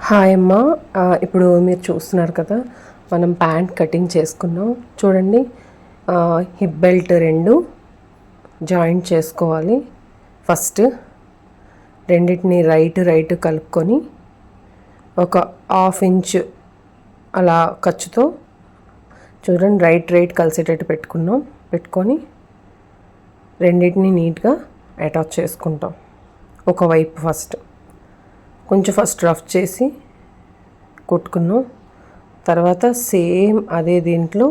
Hi అమ్మ. ఇప్పుడు మీరు చూస్తున్నారు కదా, మనం ప్యాంట్ కటింగ్ చేసుకున్నాం చూడండి. హిప్ బెల్ట్ రెండు జాయింట్ చేసుకోవాలి. ఫస్ట్ రెండింటిని రైట్ కలుపుకొని ఒక హాఫ్ ఇంచ్ అలా ఖర్చుతో చూడండి రైట్ కలిసేటట్టు పెట్టుకొని రెండింటిని నీట్గా అటాచ్ చేసుకుంటాం. ఒకవైపు ఫస్ట్ రఫ్ చేసి కుట్టుకున్నాం. తర్వాత అదే దీంట్లో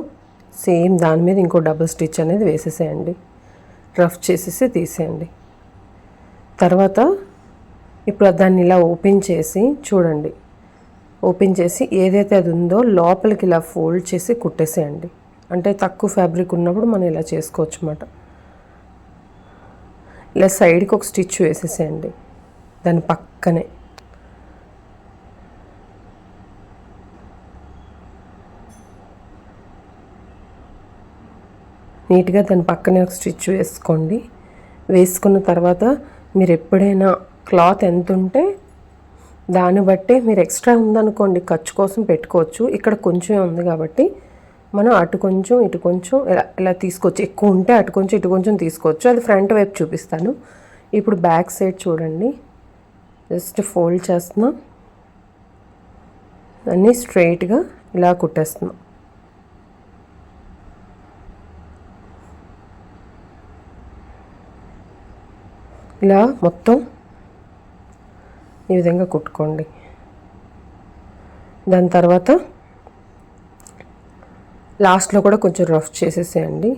దాని మీద ఇంకో డబుల్ స్టిచ్ అనేది వేసేసేయండి. రఫ్ చేసేసి తీసేయండి. తర్వాత ఇప్పుడు దాన్ని ఇలా ఓపెన్ చేసి చూడండి. ఓపెన్ చేసి ఏదైతే అది ఉందో లోపలికి ఇలా ఫోల్డ్ చేసి కుట్టేసేయండి. అంటే తక్కువ ఫ్యాబ్రిక్ ఉన్నప్పుడు మనం ఇలా చేసుకోవచ్చు అన్నమాట. ఇలా సైడ్కి ఒక స్టిచ్ వేసేసేయండి. దాని పక్కనే నీట్గా దాని పక్కనే ఒక స్టిచ్ వేసుకోండి. వేసుకున్న తర్వాత మీరు ఎప్పుడైనా క్లాత్ ఎంత ఉంటే దాన్ని బట్టే మీరు ఎక్స్ట్రా ఉందనుకోండి ఖర్చు కోసం పెట్టుకోవచ్చు. ఇక్కడ కొంచెం ఉంది కాబట్టి మనం అటు కొంచెం ఇటు కొంచెం ఇలా తీసుకోవచ్చు. ఎక్కువ ఉంటే అటు కొంచెం ఇటు కొంచెం తీసుకోవచ్చు. అది ఫ్రంట్ వైపు చూపిస్తాను. ఇప్పుడు బ్యాక్ సైడ్ చూడండి. జస్ట్ ఫోల్డ్ చేస్తున్నాం, అన్నీ స్ట్రైట్గా ఇలా కుట్టేస్తున్నాం. ఇలా మొత్తం ఈ విధంగా కుట్టుకోండి. దాని తర్వాత లాస్ట్లో కూడా కొంచెం రఫ్ చేసేసేయండి.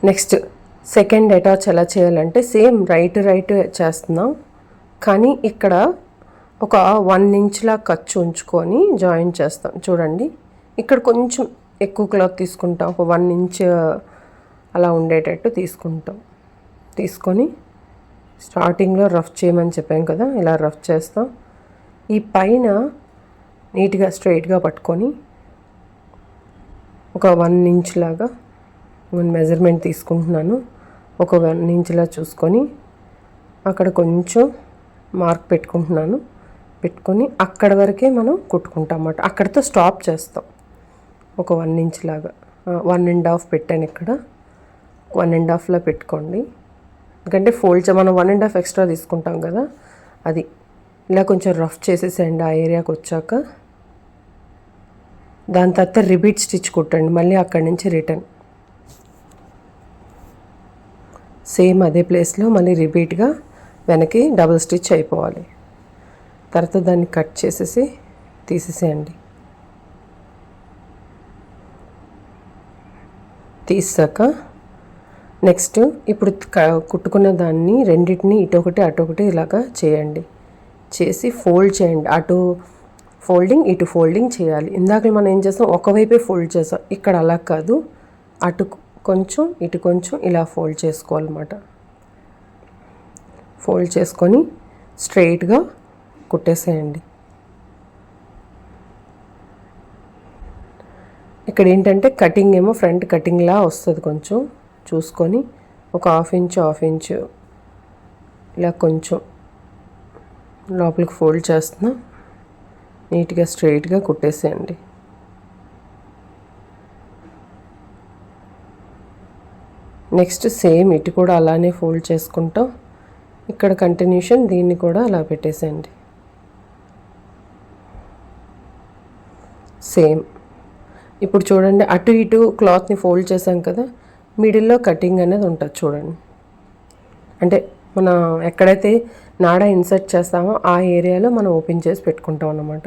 నెక్స్ట్ సెకండ్ అటాచ్ ఎలా చేయాలంటే సేమ్ రైట్ చేస్తున్నాం, కానీ ఇక్కడ ఒక 1 ఇంచ్లా ఖర్చు ఉంచుకొని జాయిన్ చేస్తాం. చూడండి, ఇక్కడ కొంచెం ఎక్కువ క్లాత్ తీసుకుంటాం. ఒక 1 ఇంచ్ అలా ఉండేటట్టు తీసుకొని స్టార్టింగ్లో రఫ్ చేయమని చెప్పాం కదా, ఇలా రఫ్ చేస్తాం. ఈ పైన నీట్గా స్ట్రైట్గా పట్టుకొని ఒక 1 ఇంచ్ లాగా నేను మెజర్మెంట్ తీసుకుంటున్నాను. ఒక 1 ఇంచ్లా చూసుకొని అక్కడ కొంచెం మార్క్ పెట్టుకొని అక్కడ వరకే మనం కుట్టుకుంటాం అన్నమాట. అక్కడితో స్టాప్ చేస్తాం. ఒక 1 ఇంచ్ లాగా 1.5 పెట్టాను. ఇక్కడ 1.5లా పెట్టుకోండి. ఎందుకంటే మనం 1.5 ఎక్స్ట్రా తీసుకుంటాం కదా, అది ఇలా కొంచెం రఫ్ చేసేసేయండి. ఆ ఏరియాకి వచ్చాక దాని తర్వాత రిపీట్ స్టిచ్ కుట్టండి. మళ్ళీ అక్కడి నుంచి రిటర్న్ సేమ్ అదే ప్లేస్లో మళ్ళీ రిపీట్గా వెనక్కి డబుల్ స్టిచ్ అయిపోవాలి. తర్వాత దాన్ని కట్ చేసేసి తీసేసేయండి. తీసాక నెక్స్ట్ ఇప్పుడు కుట్టుకున్న దాన్ని రెండింటిని ఇటొకటి అటొకటి ఇలాగా చేయండి. చేసి ఫోల్డ్ చేయండి. అటు ఫోల్డింగ్ ఇటు ఫోల్డింగ్ చేయాలి. ఇందాక మనం ఏం చేస్తాం, ఒకవైపే ఫోల్డ్ చేస్తాం. ఇక్కడ అలా కాదు, అటు కొంచెం ఇటు కొంచెం ఇలా ఫోల్డ్ చేసుకోవాలన్నమాట. ఫోల్డ్ చేసుకొని స్ట్రైట్గా కుట్టేసేయండి. ఇక్కడ ఏంటంటే కటింగ్ ఏమో ఫ్రంట్ కటింగ్లా వస్తుంది. కొంచెం చూసుకొని ఒక హాఫ్ ఇంచ్ ఇలా కొంచెం లోపలికి ఫోల్డ్ చేస్తున్నా, నీట్గా స్ట్రైట్గా కుట్టేసేయండి. నెక్స్ట్ సేమ్ ఇటు కూడా అలానే ఫోల్డ్ చేసుకుంటాం. ఇక్కడ కంటిన్యూషన్ దీన్ని కూడా అలా పెట్టేసేయండి. సేమ్ ఇప్పుడు చూడండి, అటు ఇటు క్లాత్ని ఫోల్డ్ చేసాం కదా, మిడిల్లో కటింగ్ అనేది ఉంటుంది చూడండి. అంటే మనం ఎక్కడైతే నాడా ఇన్సర్ట్ చేస్తామో ఆ ఏరియాలో మనం ఓపెన్ చేసి పెట్టుకుంటాం అన్నమాట.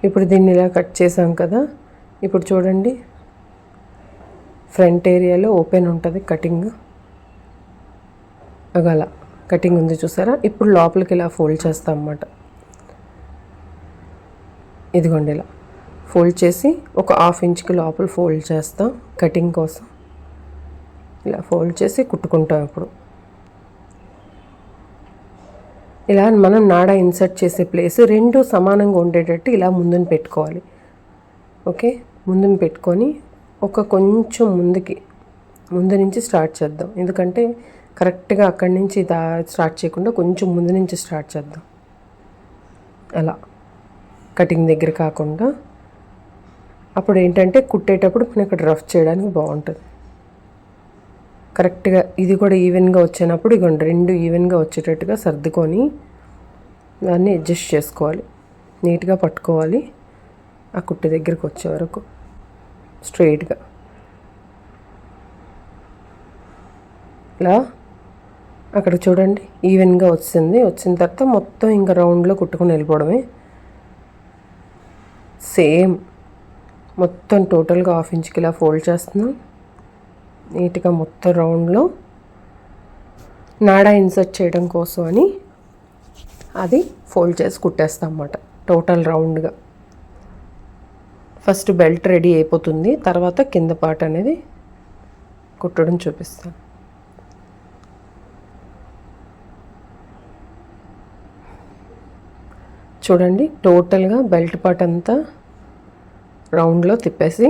ఇప్పుడు దీన్ని ఇలా కట్ చేసాం కదా, ఇప్పుడు చూడండి ఫ్రంట్ ఏరియాలో ఓపెన్ ఉంటుంది కటింగ్. అలా కటింగ్ ఉంది చూసారా. ఇప్పుడు లోపలికి ఇలా ఫోల్డ్ చేస్తాం అన్నమాట. ఇదిగోండి ఇలా ఫోల్డ్ చేసి ఒక హాఫ్ ఇంచ్కి లోపల ఫోల్డ్ చేస్తాం కటింగ్ కోసం. ఇలా ఫోల్డ్ చేసి కుట్టుకుంటాం. ఇప్పుడు ఇలా మనం నాడా ఇన్సర్ట్ చేసే ప్లేస్ రెండు సమానంగా ఉండేటట్టు ఇలా ముందుని పెట్టుకోవాలి. ఓకే, ముందుని పెట్టుకొని కొంచెం ముందు నుంచి స్టార్ట్ చేద్దాం. ఎందుకంటే కరెక్ట్గా అక్కడి నుంచి స్టార్ట్ చేయకుండా కొంచెం ముందు నుంచి స్టార్ట్ చేద్దాం. అలా కటింగ్ దగ్గర కాకుండా, అప్పుడు ఏంటంటే కుట్టేటప్పుడు మనం ఇక్కడ రఫ్ చేయడానికి బాగుంటుంది. కరెక్ట్గా ఇది కూడా ఈవెన్గా వచ్చినప్పుడు ఇగోండి 2 ఈవెన్గా వచ్చేటట్టుగా సర్దుకొని దాన్ని అడ్జస్ట్ చేసుకోవాలి. నీట్గా పట్టుకోవాలి. ఆ కుట్టు దగ్గరికి వచ్చే వరకు స్ట్రైట్గా ఇలా అక్కడ చూడండి ఈవెన్గా వచ్చిన తర్వాత మొత్తం ఇంకా రౌండ్లో కుట్టుకొని వెళ్ళిపోవడమే. సేమ్ మొత్తం టోటల్గా 1/2 ఇంచ్కి ఇలా ఫోల్డ్ చేస్తున్నాం. నీట్గా మొత్తం రౌండ్లో నాడా ఇన్సర్ట్ చేయడం కోసం అని అది ఫోల్డ్ చేసి కుట్టేస్తాం అన్నమాట. టోటల్ రౌండ్గా ఫస్ట్ బెల్ట్ రెడీ అయిపోతుంది. తర్వాత కింద పార్ట్ అనేది కుట్టడం చూపిస్తాను. చూడండి టోటల్గా బెల్ట్ పార్ట్ అంతా రౌండ్లో తిప్పేసి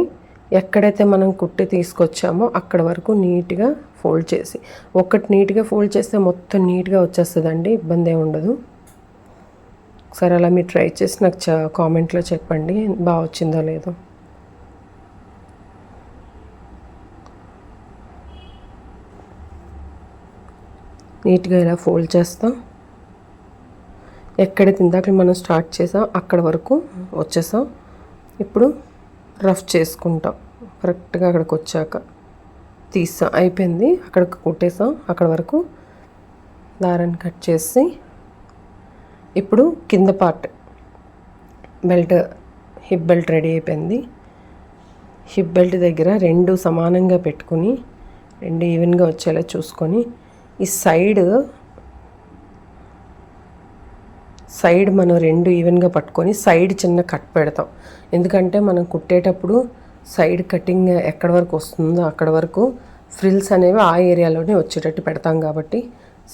ఎక్కడైతే మనం కుట్టి తీసుకొచ్చామో అక్కడ వరకు నీట్గా ఫోల్డ్ చేసి, నీట్గా ఫోల్డ్ చేస్తే మొత్తం నీట్గా వచ్చేస్తుందండి, ఇబ్బంది ఏమి ఉండదు. ఒకసారి అలా మీరు ట్రై చేసి నాకు కామెంట్లో చెప్పండి బాగా వచ్చిందో లేదో. నీట్గా ఇలా ఫోల్డ్ చేస్తాం. ఎక్కడైతే ఇందాక మనం స్టార్ట్ చేసాం అక్కడ వరకు వచ్చేసాం. ఇప్పుడు రఫ్ చేసుకుంటాం. కరెక్ట్గా అక్కడికి వచ్చాక తీసాం, అయిపోయింది. అక్కడికి కుట్టేసాం. అక్కడ వరకు దారాన్ని కట్ చేసి ఇప్పుడు కింద part belt, hip belt ready అయిపోయింది. హిప్ బెల్ట్ దగ్గర 2 సమానంగా పెట్టుకుని 2 ఈవెన్గా వచ్చేలా చూసుకొని ఈ సైడ్ మనం 2 ఈవెన్గా పట్టుకొని సైడ్ చిన్న కట్ పెడతాం. ఎందుకంటే మనం కుట్టేటప్పుడు సైడ్ కటింగ్ ఎక్కడి వరకు వస్తుందో అక్కడ వరకు ఫ్రిల్స్ అనేవి ఆ ఏరియాలోనే వచ్చేటట్టు పెడతాం కాబట్టి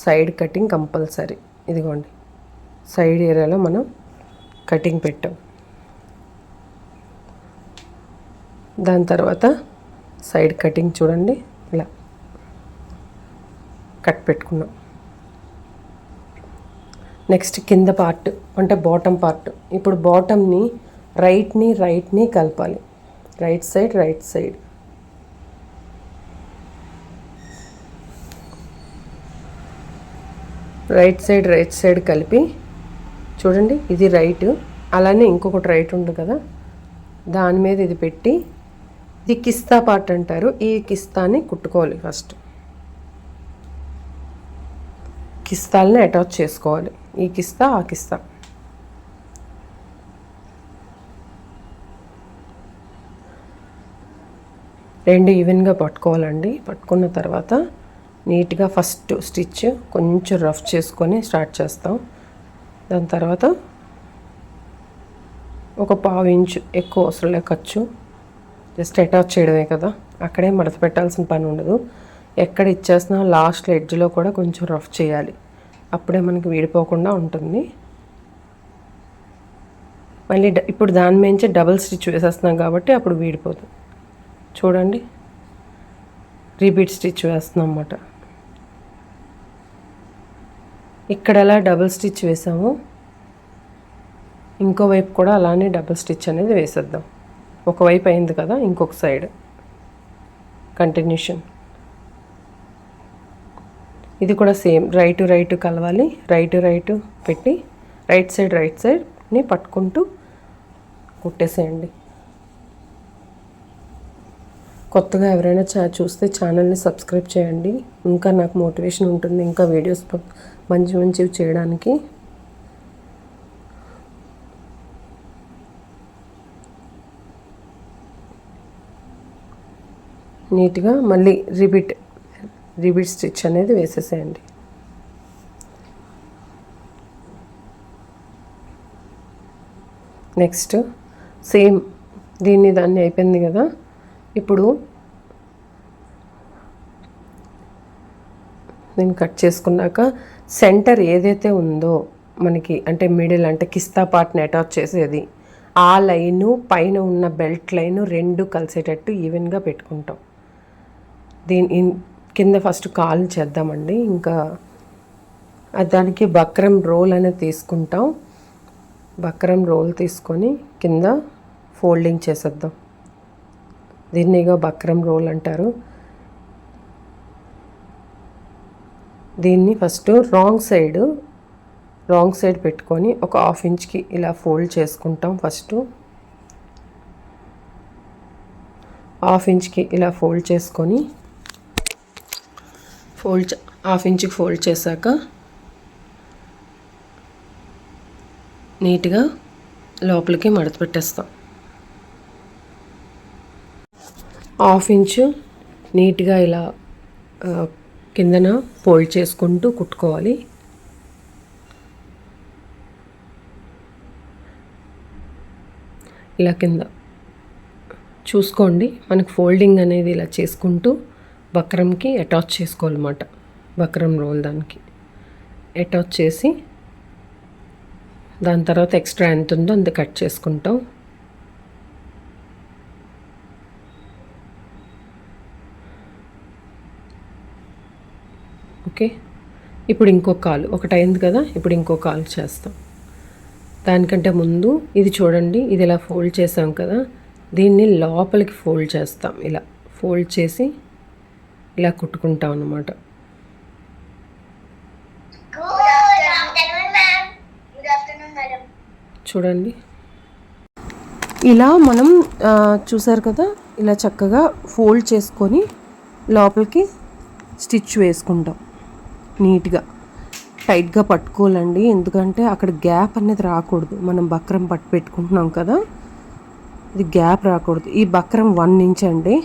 సైడ్ కటింగ్ కంపల్సరీ. ఇదిగోండి సైడ్ ఏరియాలో మనం కటింగ్ పెట్టాం. దాని తర్వాత సైడ్ కటింగ్ చూడండి ఇలా కట్ పెట్టుకున్నాం. నెక్స్ట్ కింద పార్ట్ అంటే బాటమ్ పార్ట్. ఇప్పుడు బాటమ్ని రైట్ని కలపాలి. రైట్ సైడ్ రైట్ సైడ్ కలిపి చూడండి ఇది రైట్, అలానే ఇంకొకటి రైట్ ఉంది కదా దాని మీద ఇది పెట్టి, ఇది కిస్తా పార్ట్ అంటారు. ఈ కిస్తాని కుట్టుకోవాలి. ఫస్ట్ కిస్తాలని అటాచ్ చేసుకోవాలి. ఈ కిస్తా ఆ కిస్తా 2 ఈవెన్గా పట్టుకోవాలండి. పట్టుకున్న తర్వాత నీట్గా ఫస్ట్ స్టిచ్ కొంచెం రఫ్ చేసుకొని స్టార్ట్ చేస్తాం. దాని తర్వాత ఒక 1/2 ఇంచు ఎక్కువ అవసరం లే ఖర్చు, జస్ట్ అటాచ్ చేయడమే కదా, అక్కడే మడత పెట్టాల్సిన పని ఉండదు. ఎక్కడ ఇచ్చేసినా లాస్ట్ ఎడ్జ్లో కూడా కొంచెం రఫ్ చేయాలి, అప్పుడే మనకి విడిపోకుండా ఉంటుంది. మళ్ళీ ఇప్పుడు దాని మించి డబుల్ స్టిచ్ వేసేస్తున్నాం కాబట్టి అప్పుడు విడిపోతుంది. చూడండి రీపీట్ స్టిచ్ వేస్తున్నాం అన్నమాట. ఇక్కడ ఎలా డబుల్ స్టిచ్ వేసాము ఇంకోవైపు కూడా అలానే డబుల్ స్టిచ్ అనేది వేసేద్దాం. ఒకవైపు అయింది కదా, ఇంకొక సైడ్ కంటిన్యూషన్. ఇది కూడా సేమ్ రైట్ కలవాలి. రైట్ పెట్టి రైట్ సైడ్ని పట్టుకుంటూ కుట్టేసేయండి. కొత్తగా ఎవరైనా చూస్తే ఛానల్ని సబ్స్క్రైబ్ చేయండి. ఇంకా నాకు మోటివేషన్ ఉంటుంది ఇంకా వీడియోస్ మంచివి చేయడానికి. నీట్గా మళ్ళీ రిపీట్ స్టిచ్ అనేది వేసేసేయండి. నెక్స్ట్ సేమ్ దాన్ని అయిపోయింది కదా. ఇప్పుడు నేను కట్ చేసుకున్నాక సెంటర్ ఏదైతే ఉందో మనకి అంటే మిడిల్ అంటే కిస్తా పార్ట్ని అటాచ్ చేసేది ఆ లైను పైన ఉన్న బెల్ట్ లైను రెండు కలిసేటట్టు ఈవెన్గా పెట్టుకుంటాం. కింద ఫస్ట్ కాలు చేద్దామండి. ఇంకా దానికి బక్రం రోల్ అనేది తీసుకుంటాం. బక్రం రోల్ తీసుకొని కింద ఫోల్డింగ్ చేసేద్దాం. దీన్నిగా బక్రం రోల్ అంటారు. దీన్ని ఫస్ట్ రాంగ్ సైడ్ పెట్టుకొని ఒక 1/2 ఇంచ్కి ఇలా ఫోల్డ్ చేసుకుంటాం. ఫస్ట్ 1/2 ఇంచ్కి ఇలా ఫోల్డ్ చేసుకొని 1/2 ఇంచ్కి ఫోల్డ్ చేశాక నీట్గా లోపలికి మడత పెట్టేస్తాం. 1/2 ఇంచు నీట్గా ఇలా కిందన ఫోల్డ్ చేసుకుంటూ కుట్టుకోవాలి. ఇలా కింద చూసుకోండి, మనకు ఫోల్డింగ్ అనేది ఇలా చేసుకుంటూ బక్రంకి అటాచ్ చేసుకోవాలన్నమాట. బక్రం రోల్ దానికి అటాచ్ చేసి దాని తర్వాత ఎక్స్ట్రా ఎంత ఉందో అంత కట్ చేసుకుంటాం. ఓకే, ఇప్పుడు ఇంకో కాలు ఒకటి అయింది కదా, ఇప్పుడు ఇంకో కాలు చేస్తాం. దానికంటే ముందు ఇది చూడండి, ఇది ఇలా ఫోల్డ్ చేసాం కదా, దీన్ని లోపలికి ఫోల్డ్ చేస్తాం. ఇలా ఫోల్డ్ చేసి ఇలా కుట్టుకుంటాం అన్నమాట. చూడండి, ఇలా మనం చూసారు కదా, ఇలా చక్కగా ఫోల్డ్ చేసుకొని లోపలికి స్టిచ్ వేసుకుంటాం. నీట్గా టైట్గా పట్టుకోవాలండి, ఎందుకంటే అక్కడ గ్యాప్ అనేది రాకూడదు. మనం బక్రం పట్టు పెట్టుకుంటున్నాం కదా, ఇది గ్యాప్ రాకూడదు. ఈ బక్రం 1 ఇంచ్ అండి,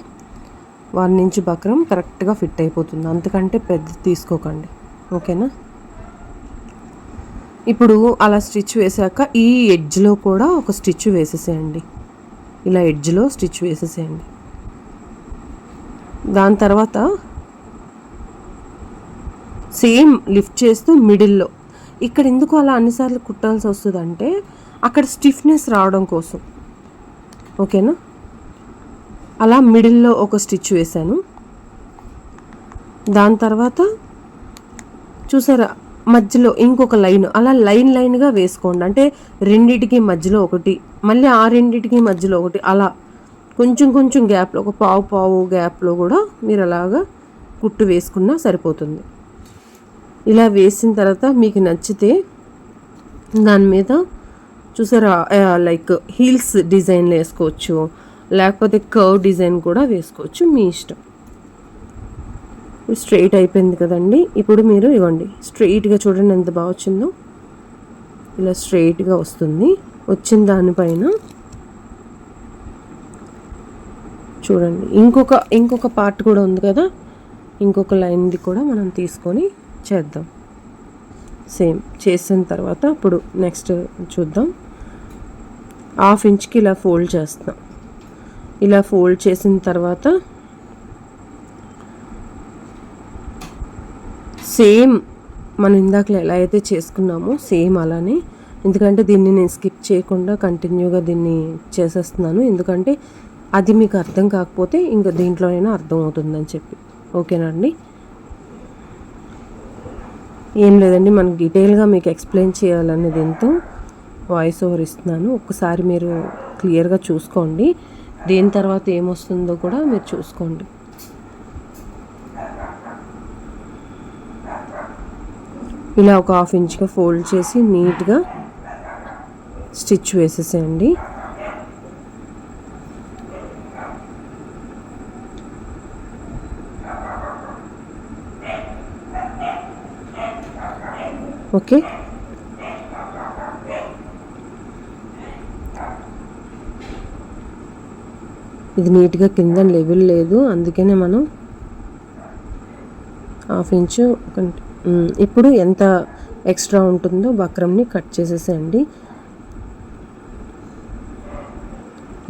1 ఇంచ్ బక్రం కరెక్ట్గా ఫిట్ అయిపోతుంది. అంతకంటే పెద్ద తీసుకోకండి, ఓకేనా. ఇప్పుడు అలా స్టిచ్ వేసాక ఈ ఎడ్జ్లో కూడా ఒక స్టిచ్ వేసేసేయండి. ఇలా ఎడ్జ్లో స్టిచ్ వేసేసేయండి. దాని తర్వాత సేమ్ లిఫ్ట్ చేస్తూ మిడిల్లో, ఇక్కడ ఎందుకు అలా అన్నిసార్లు కుట్టాల్సి వస్తుందంటే అక్కడ స్టిఫ్నెస్ రావడం కోసం, ఓకేనా. అలా మిడిల్లో ఒక స్టిచ్ వేసాను. దాని తర్వాత చూసారా, మధ్యలో ఇంకొక లైన్, అలా లైన్గా వేసుకోండి. అంటే రెండిటికి మధ్యలో ఒకటి, మళ్ళీ ఆ రెండిటికి మధ్యలో ఒకటి, అలా కొంచెం గ్యాప్లో, ఒక పావు గ్యాప్లో కూడా మీరు అలాగా కుట్టు వేసుకున్నా సరిపోతుంది. ఇలా వేసిన తర్వాత మీకు నచ్చితే దాని మీద చూసారా, లైక్ హీల్స్ డిజైన్లు వేసుకోవచ్చు, లేకపోతే కర్వ్ డిజైన్ కూడా వేసుకోవచ్చు, మీ ఇష్టం. స్ట్రైట్ అయిపోయింది కదండి. ఇప్పుడు మీరు ఇవ్వండి, స్ట్రైట్గా చూడండి ఎంత బాగా వచ్చిందో. ఇలా స్ట్రైట్గా వస్తుంది. వచ్చిన దానిపైన చూడండి ఇంకొక పార్ట్ కూడా ఉంది కదా, ఇంకొక లైన్ది కూడా మనం తీసుకొని చేద్దాం. సేమ్ చేసిన తర్వాత ఇప్పుడు నెక్స్ట్ చూద్దాం. 1/2 ఇంచ్కి ఇలా ఫోల్డ్ చేస్తాం. ఇలా ఫోల్డ్ చేసిన తర్వాత సేమ్ మనం ఇందాకలో ఎలా అయితే చేసుకున్నామో సేమ్ అలానే, ఎందుకంటే దీన్ని నేను స్కిప్ చేయకుండా కంటిన్యూగా దీన్ని చేసేస్తున్నాను, ఎందుకంటే అది మీకు అర్థం కాకపోతే ఇంకా దీంట్లోనైనా అర్థం అవుతుందని చెప్పి, ఓకేనా అండి. ఏం లేదండి, మనకు డీటెయిల్గా మీకు ఎక్స్ప్లెయిన్ చేయాలనేది ఎంతో వాయిస్ ఓవర్ ఇస్తున్నాను. ఒక్కసారి మీరు క్లియర్గా చూసుకోండి, దేని తర్వాత ఏమొస్తుందో కూడా మీరు చూసుకోండి. ఇలా ఒక 1/2 ఇంచ్గా ఫోల్డ్ చేసి నీట్గా స్టిచ్ వేసేసేయండి. ఓకే, ఇది నీట్గా కింద లెవెల్ లేదు, అందుకనే మనం 1/2 ఇంచు. ఇప్పుడు ఎంత ఎక్స్ట్రా ఉంటుందో బక్రంని కట్ చేసేసేయండి.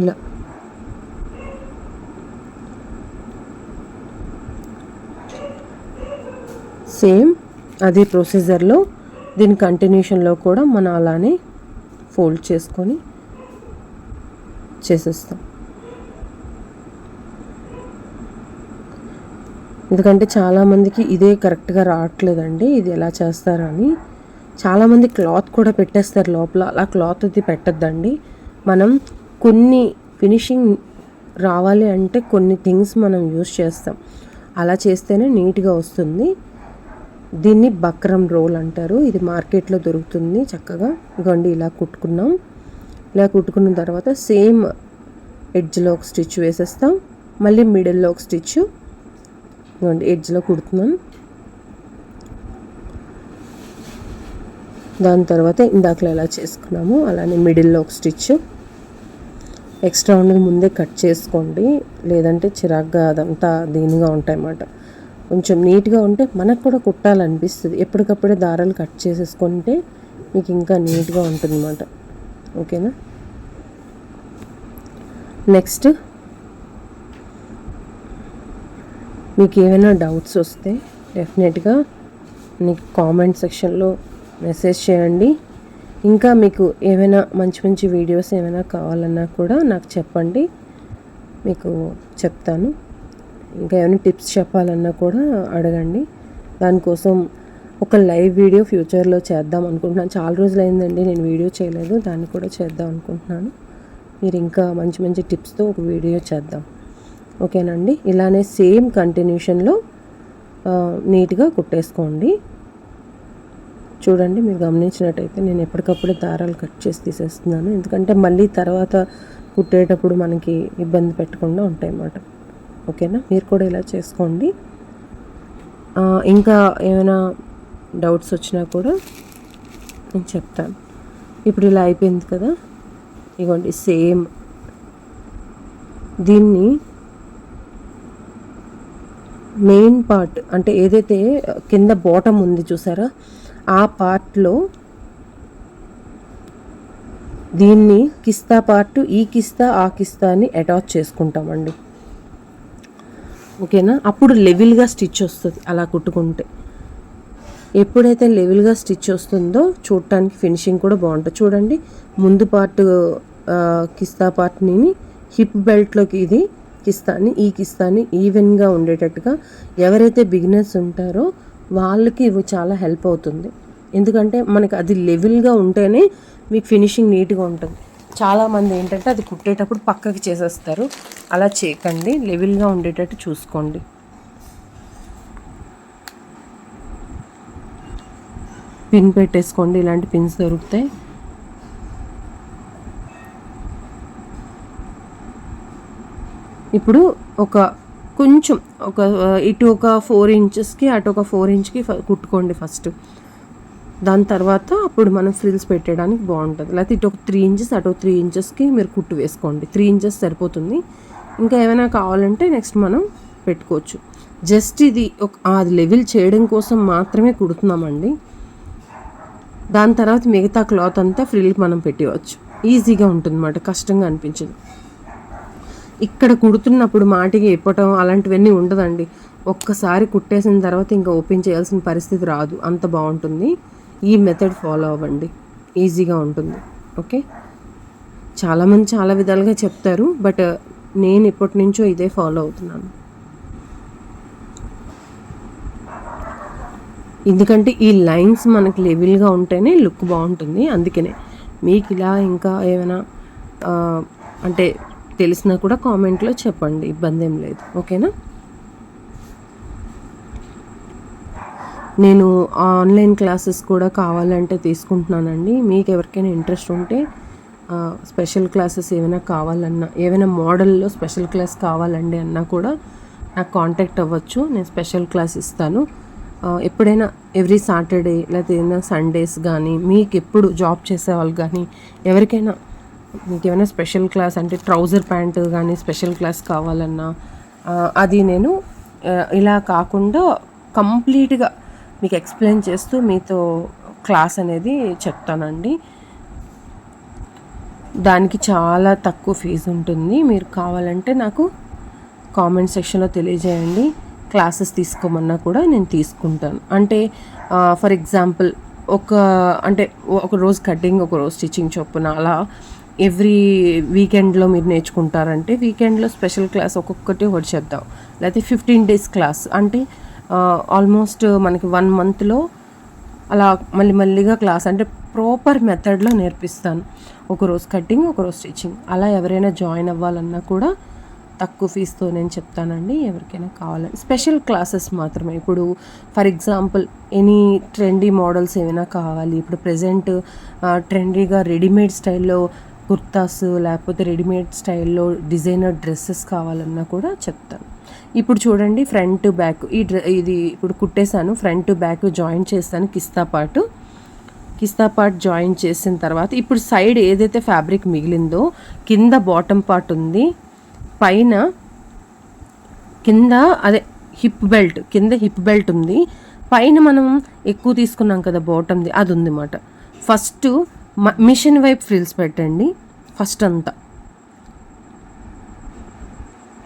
ఇలా సేమ్ అదే ప్రొసీజర్లో దీని కంటిన్యూషన్లో కూడా మనం అలానే ఫోల్డ్ చేసుకొని చేసేస్తాం. ఎందుకంటే చాలామందికి ఇదే కరెక్ట్గా రావట్లేదండి, ఇది ఎలా చేస్తారని. చాలామంది క్లాత్ కూడా పెట్టేస్తారు లోపల. అలా క్లాత్ అది పెట్టద్దండి. మనం కొన్ని ఫినిషింగ్ రావాలి అంటే కొన్ని థింగ్స్ మనం యూస్ చేస్తాం. అలా చేస్తేనే నీట్గా వస్తుంది. దీన్ని బక్రం రోల్ అంటారు. ఇది మార్కెట్లో దొరుకుతుంది చక్కగా. ఇదిగోండి ఇలా కుట్టుకున్నాం. ఇలా కుట్టుకున్న తర్వాత సేమ్ ఎడ్జ్లో ఒక స్టిచ్ వేసేస్తాం. మళ్ళీ మిడిల్లో ఒక స్టిచ్, ఇదిగోండి ఎడ్జ్లో కుడుతున్నాం. దాని తర్వాత ఇందాకలో ఎలా చేసుకున్నామో అలానే మిడిల్లో ఒక స్టిచ్. ఎక్స్ట్రా ఉన్నది ముందే కట్ చేసుకోండి, లేదంటే చిరాగ్గా అదంతా దీనిగా ఉంటాయన్నమాట. కొంచెం నీట్గా ఉంటే మనకు కూడా కుట్టాలనిపిస్తుంది. ఎప్పటికప్పుడే దారాలు కట్ చేసేసుకుంటే మీకు ఇంకా నీట్గా ఉంటుంది అన్నమాట. ఓకేనా. నెక్స్ట్ మీకు ఏమైనా డౌట్స్ వస్తే డెఫినెట్గా మీకు కామెంట్ సెక్షన్లో మెసేజ్ చేయండి. ఇంకా మీకు ఏమైనా మంచి మంచి వీడియోస్ ఏమైనా కావాలన్నా కూడా నాకు చెప్పండి, మీకు చెప్తాను. ఇంకా ఏమైనా టిప్స్ చెప్పాలన్నా కూడా అడగండి. దానికోసం ఒక లైవ్ వీడియో ఫ్యూచర్లో చేద్దాం అనుకుంటున్నాను. చాలా రోజులు అయిందండి నేను వీడియో చేయలేదు, దాన్ని కూడా చేద్దాం అనుకుంటున్నాను. మీరు ఇంకా మంచి మంచి టిప్స్తో ఒక వీడియో చేద్దాం. ఓకేనండి. ఇలానే సేమ్ కంటిన్యూషన్లో నీట్గా కుట్టేసుకోండి. చూడండి, మీరు గమనించినట్టయితే నేను ఎప్పటికప్పుడే దారాలు కట్ చేసి తీసేస్తున్నాను. ఎందుకంటే మళ్ళీ తర్వాత కుట్టేటప్పుడు మనకి ఇబ్బంది పెట్టకుండా ఉంటాయన్నమాట. ఓకేనా. మీరు కూడా ఇలా చేసుకోండి. ఇంకా ఏమైనా డౌట్స్ వచ్చినా కూడా నేను చెప్తాను. ఇప్పుడు ఇలా అయిపోయింది కదా, ఇదిగోండి సేమ్ దీన్ని మెయిన్ పార్ట్ అంటే ఏదైతే కింద బాటమ్ ఉంది చూసారా, ఆ పార్ట్లో దీన్ని కిస్తా పార్ట్, ఈ కిస్తా ఆ కిస్తా అని అటాచ్ చేసుకుంటామండి. ఓకేనా. అప్పుడు లెవెల్గా స్టిచ్ వస్తుంది అలా కుట్టుకుంటే. ఎప్పుడైతే లెవెల్గా స్టిచ్ వస్తుందో చూడటానికి ఫినిషింగ్ కూడా బాగుంటుంది. చూడండి, ముందు పార్ట్ కిస్తా పార్ట్ని హిప్ బెల్ట్లోకి ఇది కిస్తాని, ఈ కిస్తాని ఈవెన్గా ఉండేటట్టుగా ఎవరైతే బిగినర్స్ ఉంటారో వాళ్ళకి ఇవి చాలా హెల్ప్ అవుతుంది. ఎందుకంటే మనకి అది లెవెల్గా ఉంటేనే మీకు ఫినిషింగ్ నీట్గా ఉంటుంది. చాలామంది ఏంటంటే అది కుట్టేటప్పుడు పక్కకి చేసేస్తారు. అలా చేయకండి, లెవెల్గా ఉండేటట్టు చూసుకోండి. పిన్ పెట్టేసుకోండి, ఇలాంటి పిన్స్ దొరుకుతాయి. ఇప్పుడు కొంచెం ఇటు ఒక 4 ఇంచెస్కి అటు ఒక 4 ఇంచ్కి కుట్టుకోండి ఫస్ట్. దాని తర్వాత అప్పుడు మనం ఫ్రిల్స్ పెట్టడానికి బాగుంటుంది. లేకపోతే ఇటు ఒక 3 ఇంచెస్ అటు 3 ఇంచెస్కి మీరు కుట్టు వేసుకోండి. 3 ఇంచెస్ సరిపోతుంది. ఇంకా ఏమైనా కావాలంటే నెక్స్ట్ మనం పెట్టుకోవచ్చు. జస్ట్ ఇది అది లెవెల్ చేయడం కోసం మాత్రమే కుడుతున్నామండి. దాని తర్వాత మిగతా క్లాత్ అంతా ఫ్రిల్కి మనం పెట్టవచ్చు. ఈజీగా ఉంటుంది అన్నమాట, కష్టంగా అనిపించదు. ఇక్కడ కుడుతున్నప్పుడు మాటికి ఇప్పటం అలాంటివన్నీ ఉండదండి. ఒక్కసారి కుట్టేసిన తర్వాత ఇంకా ఓపెన్ చేయాల్సిన పరిస్థితి రాదు, అంత బాగుంటుంది. ఈ మెథడ్ ఫాలో అవ్వండి, ఈజీగా ఉంటుంది. ఓకే. చాలామంది చాలా విధాలుగా చెప్తారు, బట్ నేను ఇప్పటి నుంచో ఇదే ఫాలో అవుతున్నాను. ఎందుకంటే ఈ లైన్స్ మనకి లెవెల్గా ఉంటేనే లుక్ బాగుంటుంది. అందుకనే మీకు ఇలా ఇంకా ఏమైనా అంటే తెలిసినా కూడా కామెంట్లో చెప్పండి, ఇబ్బంది ఏం లేదు. ఓకేనా. నేను ఆన్లైన్ క్లాసెస్ కూడా కావాలంటే తీసుకుంటున్నానండి. మీకు ఎవరికైనా ఇంట్రెస్ట్ ఉంటే స్పెషల్ క్లాసెస్ ఏమైనా కావాలన్నా, ఏమైనా మోడల్లో స్పెషల్ క్లాస్ కావాలండి అన్నా కూడా నాకు కాంటాక్ట్ అవ్వచ్చు. నేను స్పెషల్ క్లాస్ ఇస్తాను. ఎప్పుడైనా ఎవ్రీ సాటర్డే లేకపోతే ఏదైనా సండేస్ కానీ, మీకు ఎప్పుడు జాబ్ చేసే వాళ్ళు కానీ ఎవరికైనా మీకు ఏమైనా స్పెషల్ క్లాస్ అంటే ట్రౌజర్ ప్యాంటు కానీ స్పెషల్ క్లాస్ కావాలన్నా అది నేను ఇలా కాకుండా కంప్లీట్గా మీకు ఎక్స్ప్లెయిన్ చేస్తూ మీతో క్లాస్ అనేది చెప్తానండి. దానికి చాలా తక్కువ ఫీజు ఉంటుంది. మీరు కావాలంటే నాకు కామెంట్ సెక్షన్లో తెలియజేయండి. క్లాసెస్ తీసుకోమన్నా కూడా నేను తీసుకుంటాను. అంటే ఫర్ ఎగ్జాంపుల్ ఒక అంటే ఒక రోజు కటింగ్, ఒక రోజు స్టిచ్చింగ్ చొప్పున అలా ఎవ్రీ వీకెండ్లో మీరు నేర్చుకుంటారంటే వీకెండ్లో స్పెషల్ క్లాస్ ఒక్కొక్కటి ఒకటి చేద్దాం. లేకపోతే 15 డేస్ క్లాస్ అంటే ఆల్మోస్ట్ మనకి 1 మంత్లో అలా మళ్ళీగా క్లాస్ అంటే ప్రాపర్ మెథడ్లో నేర్పిస్తాను. ఒకరోజు కటింగ్, ఒకరోజు స్టిచ్చింగ్. అలా ఎవరైనా జాయిన్ అవ్వాలన్నా కూడా తక్కువ ఫీజుతో నేను చెప్తానండి. ఎవరికైనా కావాలని స్పెషల్ క్లాసెస్ మాత్రమే. ఇప్పుడు for example any trendy models ఏమైనా కావాలి, ఇప్పుడు ప్రెజెంట్ ట్రెండీగా రెడీమేడ్ స్టైల్లో కుర్తాస్, లేకపోతే రెడీమేడ్ స్టైల్లో డిజైనర్ డ్రెస్సెస్ కావాలన్నా కూడా చెప్తాను. ఇప్పుడు చూడండి ఫ్రంట్ బ్యాక్ ఇది ఇప్పుడు కుట్టేశాను. ఫ్రంట్ బ్యాక్ జాయిన్ చేస్తాను. కిస్తా పార్ట్ జాయిన్ చేసిన తర్వాత ఇప్పుడు సైడ్ ఏదైతే ఫ్యాబ్రిక్ మిగిలిందో కింద బాటమ్ పార్ట్ ఉంది, పైన కింద అదే హిప్ బెల్ట్ ఉంది, పైన మనం ఎక్కువ తీసుకున్నాం కదా బాటమ్ది, అది ఉంది అన్నమాట. ఫస్ట్ మిషన్ వైపు ఫ్రిల్స్ పెట్టండి ఫస్ట్ అంతా.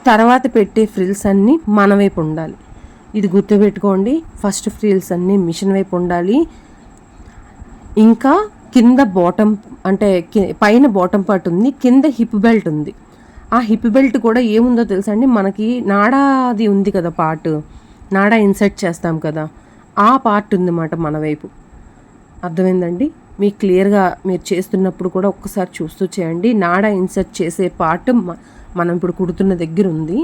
తర్వాత పెట్టే ఫ్రిల్స్ అన్నీ మన వైపు ఉండాలి. ఇది గుర్తుపెట్టుకోండి. ఫస్ట్ ఫ్రిల్స్ అన్నీ మిషన్ వైపు ఉండాలి. ఇంకా కింద బాటమ్ అంటే పైన బాటమ్ పార్ట్ ఉంది, కింద హిప్ బెల్ట్ ఉంది. ఆ హిప్ బెల్ట్ కూడా ఏముందో తెలుసా అండి, మనకి నాడాది ఉంది కదా పార్ట్, నాడా ఇన్సర్ట్ చేస్తాం కదా, ఆ పార్ట్ ఉందన్నమాట మన వైపు. అర్థమైందండి? మీకు క్లియర్గా మీరు చేస్తున్నప్పుడు కూడా ఒక్కసారి చూస్తూ చేయండి. నాడా ఇన్సర్ట్ చేసే పార్ట్ మనం ఇప్పుడు కుడుతున్న దగ్గర ఉంది.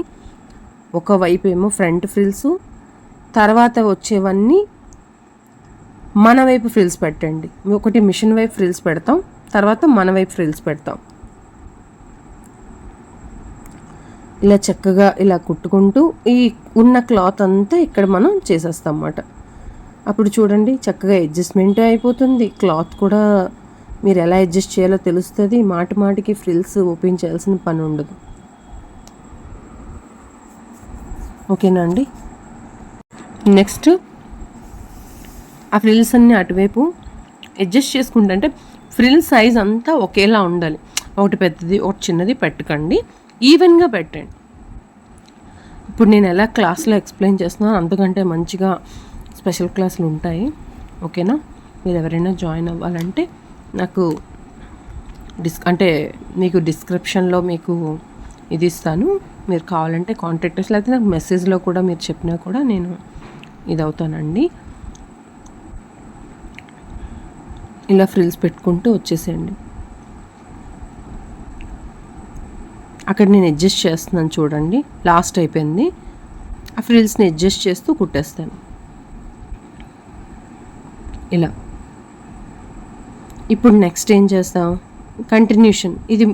ఒకవైపు ఏమో ఫ్రంట్ ఫ్రిల్స్, తర్వాత వచ్చేవన్నీ మన వైపు ఫ్రిల్స్ పెట్టండి. ఒకటి మిషన్ వైపు ఫ్రిల్స్ పెడతాం, తర్వాత మన వైపు ఫ్రిల్స్ పెడతాం. ఇలా చక్కగా ఇలా కుట్టుకుంటూ ఈ ఉన్న క్లాత్ అంతా ఇక్కడ మనం చేసేస్తాం అన్నమాట. అప్పుడు చూడండి చక్కగా అడ్జస్ట్మెంట్ అయిపోతుంది. క్లాత్ కూడా మీరు ఎలా అడ్జస్ట్ చేయాలో తెలుస్తుంది. మాటికి ఫ్రిల్స్ ఓపెన్ చేయాల్సిన పని ఉండదు. ఓకేనా అండి? నెక్స్ట్ ఆ ఫ్రిల్స్ అన్నీ అటువైపు అడ్జస్ట్ చేసుకుంటే, అంటే ఫ్రిల్ సైజ్ అంతా ఒకేలా ఉండాలి. ఒకటి పెద్దది ఒకటి చిన్నది పెట్టకండి, ఈవెన్గా పెట్టండి. ఇప్పుడు నేను ఎలా క్లాస్లో ఎక్స్ప్లెయిన్ చేస్తున్నాను అంతకంటే మంచిగా స్పెషల్ క్లాసులు ఉంటాయి. ఓకేనా? మీరు ఎవరైనా జాయిన్ అవ్వాలంటే నాకు అంటే మీకు డిస్క్రిప్షన్లో మీకు ఇది ఇస్తాను. మీరు కావాలంటే కాంటాక్ట్ చేసి, లేకపోతే నాకు మెసేజ్లో కూడా మీరు చెప్పినా కూడా నేను ఇది అవుతానండి. ఇలా ఫ్రిల్స్ పెట్టుకుంటూ వచ్చేసేయండి. అక్కడ నేను అడ్జస్ట్ చేస్తున్నాను చూడండి, లాస్ట్ అయిపోయింది. ఆ ఫ్రిల్స్ని అడ్జస్ట్ చేస్తూ కుట్టేస్తాను ఇలా. ఇప్పుడు నెక్స్ట్ ఏం చేస్తాం, కంటిన్యూషన్. ఇది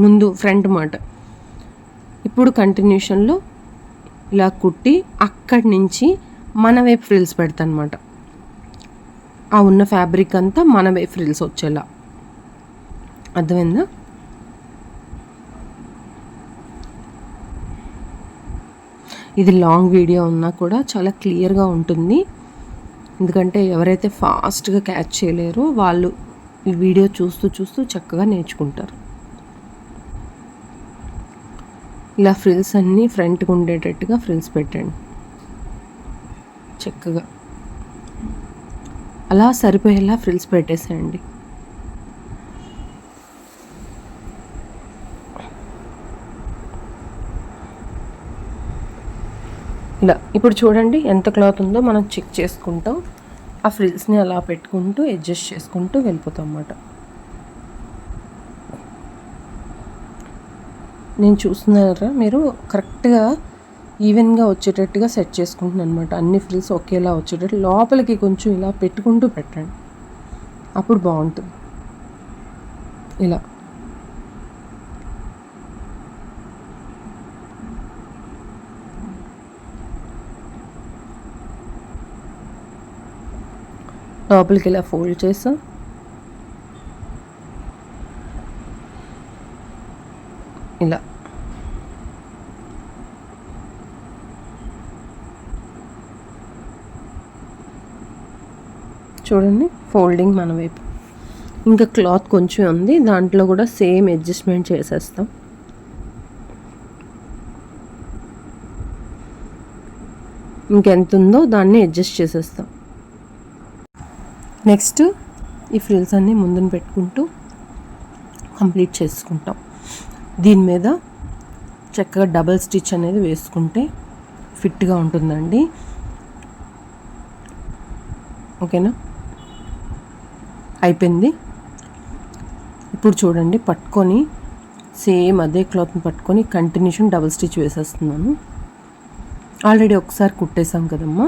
ముందు ఫ్రంట్ మాట. ఇప్పుడు కంటిన్యూషన్లో ఇలా కుట్టి అక్కడి నుంచి మన వైపు ఫ్రిల్స్ పెడతాను అనమాట. ఆ ఉన్న ఫ్యాబ్రిక్ అంతా మన వైపు ఫ్రిల్స్ వచ్చేలా. అర్థమైందా? ఇది లాంగ్ వీడియో ఉన్నా కూడా చాలా క్లియర్గా ఉంటుంది. ఎందుకంటే ఎవరైతే ఫాస్ట్గా క్యాచ్ చేయలేరో వాళ్ళు ఈ వీడియో చూస్తూ చక్కగా నేర్చుకుంటారు. ఇలా ఫ్రిల్స్ అన్నీ ఫ్రంట్కి ఉండేటట్టుగా ఫ్రిల్స్ పెట్టండి చక్కగా. అలా సరిపోయేలా ఫ్రిల్స్ పెట్టేసేయండి. ఇలా ఇప్పుడు చూడండి ఎంత క్లాత్ ఉందో మనం చెక్ చేసుకుంటాం. ఆ ఫ్రిల్స్ని అలా పెట్టుకుంటూ అడ్జస్ట్ చేసుకుంటూ వెళ్ళిపోతాం అన్నమాట. నేను చూస్తున్నారా, మీరు కరెక్ట్గా ఈవెన్గా వచ్చేటట్టుగా సెట్ చేసుకుంటున్నాను అనమాట. అన్ని ఫ్రిల్స్ ఒకేలా వచ్చేటట్టు లోపలికి కొంచెం ఇలా పెట్టుకుంటూ పెట్టండి, అప్పుడు బాగుంటుంది. ఇలా లోపలికి ఇలా ఫోల్డ్ చేసాం. ఇలా చూడండి, ఫోల్డింగ్ మన వైపు. ఇంకా క్లాత్ కొంచెం ఉంది, దాంట్లో కూడా సేమ్ అడ్జస్ట్మెంట్ చేసేస్తాం. ఇంకెంత ఉందో దాన్ని అడ్జస్ట్ చేసేస్తాం. నెక్స్ట్ ఈ ఫ్రిల్స్ అన్నీ ముందున పెట్టుకుంటూ కంప్లీట్ చేసుకుంటాం. దీని మీద చక్కగా డబల్ స్టిచ్ అనేది వేసుకుంటే ఫిట్గా ఉంటుందండి. ఓకేనా, అయిపోయింది. ఇప్పుడు చూడండి, పట్టుకొని సేమ్ అదే క్లాత్ని పట్టుకొని కంటిన్యూషన్ డబల్ స్టిచ్ వేసేస్తున్నాను. ఆల్రెడీ ఒకసారి కుట్టేసాం కదమ్మా,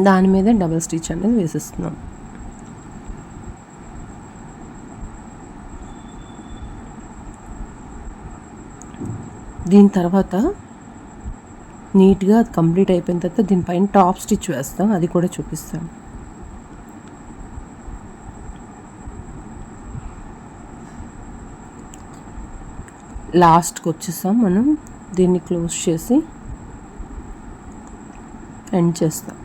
దాని మీద డబల్ స్టిచ్ అనేది వేసేస్తున్నాను. దీని తర్వాత నీట్గా అది కంప్లీట్ అయిపోయిన తర్వాత దీనిపైన టాప్ స్టిచ్ వేస్తాం, అది కూడా చూపిస్తాను. లాస్ట్కి వచ్చేసాం మనం. దీన్ని క్లోజ్ చేసి ఎండ్ చేస్తాం.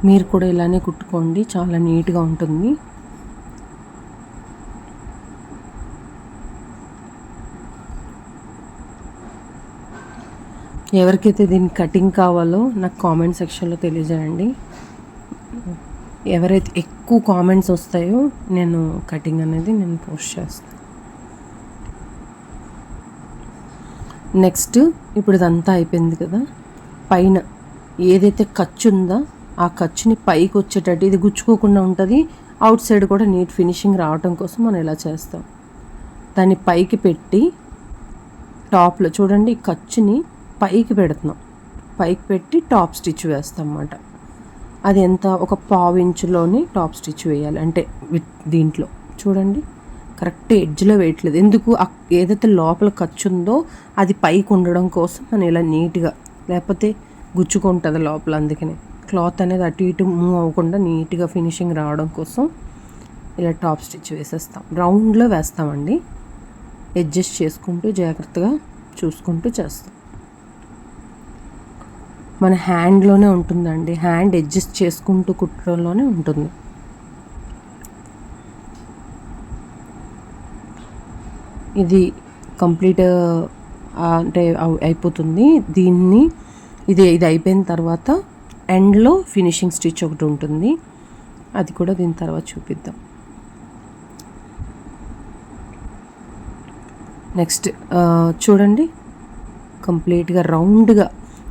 మీరు కూడా ఇలానే కుట్టుకోండి, చాలా నీట్గా ఉంటుంది. ఎవరికైతే దీని కటింగ్ కావాలో నాకు కామెంట్ సెక్షన్లో తెలియజేయండి. ఎవరైతే ఎక్కువ కామెంట్స్ వస్తాయో నేను కటింగ్ అనేది నేను పోస్ట్ చేస్తాను. నెక్స్ట్ ఇప్పుడు ఇదంతా అయిపోయింది కదా, పైన ఏదైతే ఖర్చు ఉందో ఆ ఖర్చుని పైకి వచ్చేటట్టు ఇది గుచ్చుకోకుండా ఉంటుంది. అవుట్ సైడ్ కూడా నీట్ ఫినిషింగ్ రావడం కోసం మనం ఇలా చేస్తాం. దాన్ని పైకి పెట్టి టాప్లో చూడండి, ఈ ఖర్చుని పైకి పెడుతున్నాం. పైకి పెట్టి టాప్ స్టిచ్ వేస్తాం అన్నమాట. అది ఎంత, ఒక పావు ఇంచులోని టాప్ స్టిచ్ వేయాలి. అంటే దీంట్లో చూడండి, కరెక్ట్ ఎడ్జ్లో వేయట్లేదు. ఎందుకు, ఏదైతే లోపల ఖర్చు ఉందో అది పైకి ఉండడం కోసం మనం ఇలా నీట్గా, లేకపోతే గుచ్చుకుంటుంది లోపల. అందుకని క్లాత్ అనేది అటు ఇటు మూవ్ అవ్వకుండా నీట్గా ఫినిషింగ్ రావడం కోసం ఇలా టాప్ స్టిచ్ వేసేస్తాం. రౌండ్లో వేస్తామండి, అడ్జస్ట్ చేసుకుంటూ జాగ్రత్తగా చూసుకుంటూ చేస్తాం. మన హ్యాండ్లోనే ఉంటుందండి, హ్యాండ్ అడ్జస్ట్ చేసుకుంటూ కుట్టడంలోనే ఉంటుంది. ఇది కంప్లీట్ అంటే అయిపోతుంది. దీన్ని ఇది అయిపోయిన తర్వాత ఎండ్లో ఫినిషింగ్ స్టిచ్ ఒకటి ఉంటుంది, అది కూడా దీని తర్వాత చూపిద్దాం. నెక్స్ట్ చూడండి, కంప్లీట్గా రౌండ్గా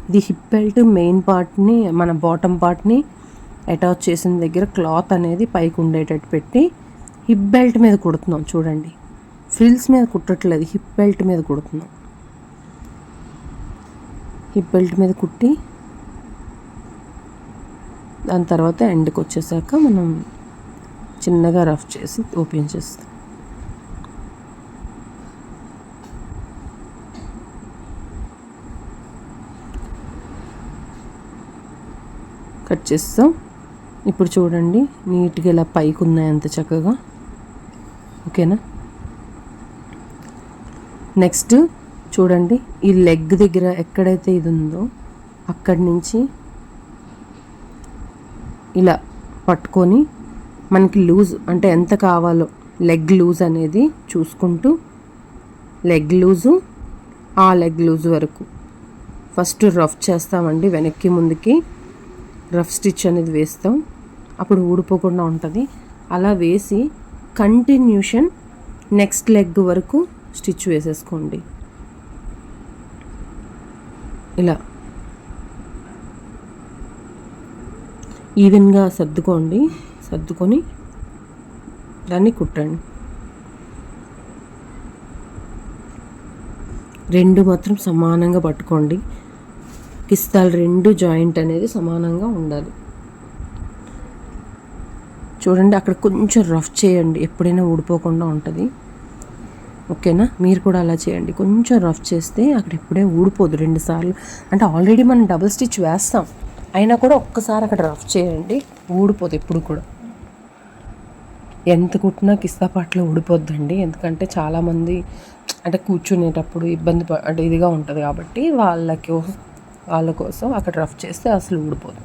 ఇది హిప్ బెల్ట్ మెయిన్ పార్ట్ని, మన బాటమ్ పార్ట్ని అటాచ్ చేసిన దగ్గర క్లాత్ అనేది పైకి ఉండేటట్టు పెట్టి హిప్ బెల్ట్ మీద కుడుతున్నాం. చూడండి, ఫ్రిల్స్ మీద కుట్టట్లేదు, హిప్ బెల్ట్ మీద కుడుతున్నాం. హిప్ బెల్ట్ మీద కుట్టి దాని తర్వాత ఎండ్కి వచ్చేసాక మనం చిన్నగా రఫ్ చేసి ఓపెన్ చేస్తాం. కట్ చేస్తాం. ఇప్పుడు చూడండి, నీట్గా ఇలా పైకి ఉన్నాయి అంత చక్కగా. ఓకేనా, నెక్స్ట్ చూడండి, ఈ లెగ్ దగ్గర ఎక్కడైతే ఇది ఉందో అక్కడి నుంచి ఇలా పట్టుకొని మనకి లూజ్ అంటే ఎంత కావాలో లెగ్ లూజ్ అనేది చూసుకుంటూ లెగ్ లూజు ఆ లెగ్ లూజ్ వరకు ఫస్ట్ రఫ్ చేస్తామండి. వెనక్కి ముందుకి రఫ్ స్టిచ్ అనేది వేస్తాం, అప్పుడు ఊడిపోకుండా ఉంటుంది. అలా వేసి కంటిన్యూషన్ నెక్స్ట్ లెగ్ వరకు స్టిచ్ వేసేసుకోండి. ఇలా ఈవెన్గా సర్దుకొని దాన్ని కుట్టండి. రెండు మాత్రం సమానంగా పట్టుకోండి, కిస్తాలు రెండు జాయింట్ అనేది సమానంగా ఉండాలి. చూడండి, అక్కడ కొంచెం రఫ్ చేయండి, ఎప్పుడైనా ఊడిపోకుండా ఉంటుంది. ఓకేనా, మీరు కూడా అలా చేయండి. కొంచెం రఫ్ చేస్తే అక్కడ ఎప్పుడే ఊడిపోదు. 2 సార్లు అంటే ఆల్రెడీ మనం డబుల్ స్టిచ్ వేస్తాం, అయినా కూడా ఒక్కసారి అక్కడ రఫ్ చేయండి, ఊడిపోదు ఎప్పుడు కూడా. ఎంత కుట్టినా కిస్తా పాటలో ఊడిపోద్దండి, ఎందుకంటే చాలామంది అంటే కూర్చునేటప్పుడు ఇబ్బంది అంటే ఇదిగా ఉంటుంది కాబట్టి వాళ్ళ కోసం అక్కడ రఫ్ చేస్తే అసలు ఊడిపోదు.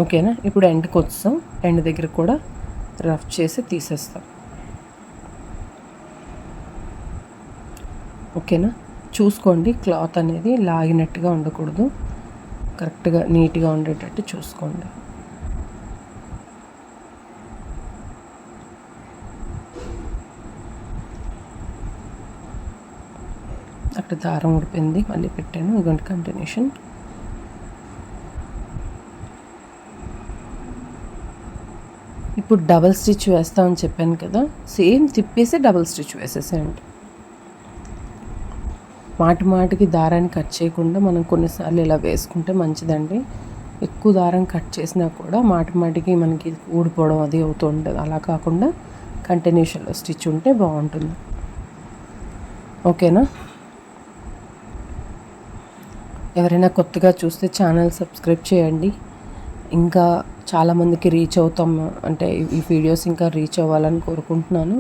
ఓకేనా, ఇప్పుడు ఎండ్కి వచ్చాం, ఎండ్ దగ్గర కూడా రఫ్ చేసి తీసేస్తాం. ఓకేనా, చూసుకోండి, క్లాత్ అనేది లాగినట్టుగా ఉండకూడదు. కరెక్ట్గా నీట్గా ఉండేటట్టు చూసుకోండి. అక్కడ దారం ఉడిపోయింది, మళ్ళీ పెట్టాను. ఇదిగోండి కంటిన్యూషన్. ఇప్పుడు డబల్ స్టిచ్ వేస్తామని చెప్పాను కదా, సేమ్ తిప్పేసి డబల్ స్టిచ్ వేసేసేయండి. మాటికి దారాన్ని కట్ చేయకుండా మనం కొన్నిసార్లు ఇలా వేసుకుంటే మంచిదండి. ఎక్కువ దారం కట్ చేసినా కూడా మాటికి మనకి ఊడిపోవడం అది అవుతూ ఉంటుంది. అలా కాకుండా కంటిన్యూషన్లో స్టిచ్ ఉంటే బాగుంటుంది. ఓకేనా? ఎవరైనా కొత్తగా చూస్తే ఛానల్ సబ్స్క్రైబ్ చేయండి. ఇంకా చాలామందికి రీచ్ అవుతాం, అంటే ఈ వీడియోస్ ఇంకా రీచ్ అవ్వాలని కోరుకుంటున్నాను.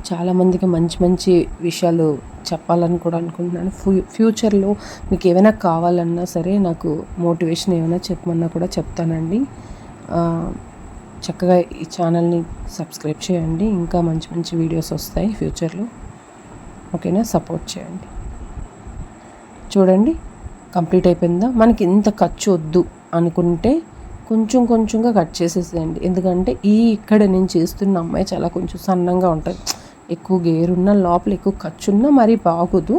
చాలామందికి మంచి విషయాలు చెప్పాలని కూడా అనుకుంటున్నాను. ఫ్యూచర్లో మీకు ఏమైనా కావాలన్నా సరే, నాకు మోటివేషన్ ఏమైనా చెప్పమన్నా కూడా చెప్తానండి. చక్కగా ఈ ఛానల్ని సబ్స్క్రైబ్ చేయండి. ఇంకా మంచి వీడియోస్ వస్తాయి ఫ్యూచర్లో. ఓకేనా? సపోర్ట్ చేయండి. చూడండి, కంప్లీట్ అయిపోయిందా? మనకి ఇంత ఖర్చు వద్దు అనుకుంటే కొంచెంగా కట్ చేసేసేయండి. ఎందుకంటే ఇక్కడ నేను చేస్తున్న అమ్మాయి చాలా కొంచెం సన్నంగా ఉంటుంది. ఎక్కువ గేరున్నా లోపల ఎక్కువ ఖర్చున్నా మరీ బాగోదు.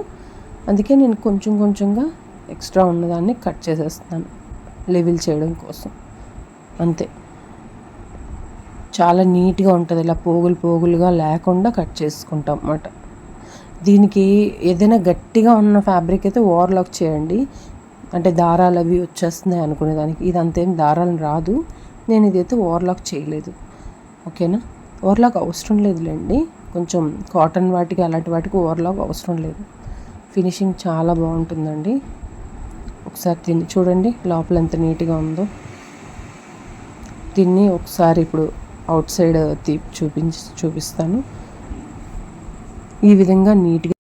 అందుకే నేను కొంచెంగా ఎక్స్ట్రా ఉన్నదాన్ని కట్ చేసేస్తాను, లెవెల్ చేయడం కోసం. అంతే. చాలా నీట్గా ఉంటుంది. ఇలా పోగులుగా లేకుండా కట్ చేసుకుంటాం అన్నమాట. దీనికి ఏదైనా గట్టిగా ఉన్న ఫ్యాబ్రిక్ అయితే ఓవర్లాక్ చేయండి. అంటే దారాలు అవి వచ్చేస్తున్నాయి అనుకునే దానికి. ఇది అంతేం దారాలు రాదు. నేను ఇదైతే ఓవర్లాక్ చేయలేదు. ఓకేనా? ఓవర్లాక్ అవసరం లేదులేండి. కొంచెం కాటన్ వాటికి అలాంటి వాటికి ఓవర్లాక్ అవసరం లేదు. ఫినిషింగ్ చాలా బాగుంటుందండి. ఒకసారి దీన్ని చూడండి, లోపల ఎంత నీట్గా ఉందో. దీన్ని ఒకసారి ఇప్పుడు అవుట్ సైడ్ చూపిస్తాను. ఈ విధంగా నీట్గా